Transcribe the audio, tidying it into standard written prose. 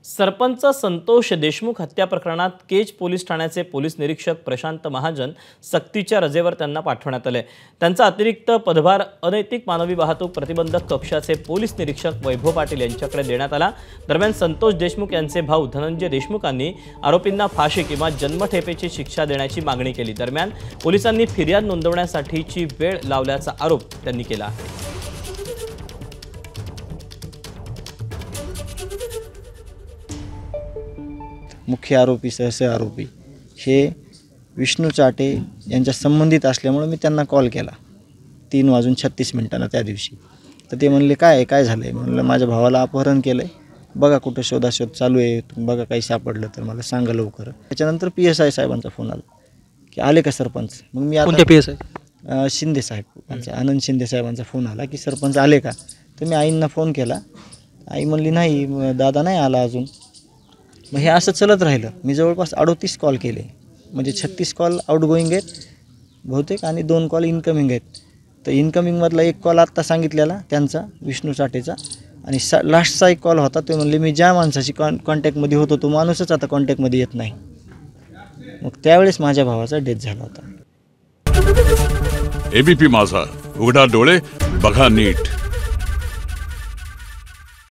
सरपंच संतोष देशमुख हत्या प्रकरणात केज पोलीस ठाण्याचे पोलीस निरीक्षक प्रशांत महाजन सक्तीच्या रजेवर त्यांना पाठवण्यात आले। त्यांचा अतिरिक्त पदभार अनैतिक मानवी वाहतूक प्रतिबंधक कक्षाचे पोलीस निरीक्षक वैभव पाटील यांच्याकडे देण्यात आला। दरम्यान संतोष देशमुख यांचे भाऊ धनंजय देशमुखांनी आरोपींना फाशी किंवा जन्मठेपेची शिक्षा देण्याची मागणी केली। दरम्यान पोलिसांनी फिर्याद नोंदवण्यासाठीची वेळ लावल्याचा आरोप त्यांनी केला आहे। मुख्य आरोपी सह आरोपी हे विष्णू चाटे यांच्या संबंधित असल्यामुळे मी त्यांना कॉल केला 3:36 त्या दिवशी। तर ते म्हणले काय झालं आहे? म्हणलं माझ्या भावाला अपहरण केलं आहे, बघा कुठं शोधाशोध चालू आहे, तुम्ही बघा काही सापडलं तर मला सांगा लवकर। त्याच्यानंतर PSI साहेबांचा फोन आला की आले का सरपंच? मग मी आता PSI शिंदे साहेब आनंद शिंदे साहेबांचा फोन आला की सरपंच आले का? तर मी आईंना फोन केला, आई म्हणली नाही दादा नाही आला अजून। मग हे असं चलत राहिलं। मी जवळपास 38 कॉल केले, म्हणजे 36 कॉल आउटगोईंग आहेत बहुतेक आणि 2 कॉल इनकमिंग आहेत। तर इनकमिंगमधला 1 कॉल आत्ता सांगितलेला त्यांचा विष्णू चाटेचा, आणि लास्टचा 1 कॉल होता ते म्हणले मी ज्या माणसाशी कॉन्टॅक्टमध्ये होतो तो माणूसच आता कॉन्टॅक्टमध्ये येत नाही। मग त्यावेळेस माझ्या भावाचा डेथ झाला होता। ABP माझा, उघडा डोळे बघा नीट।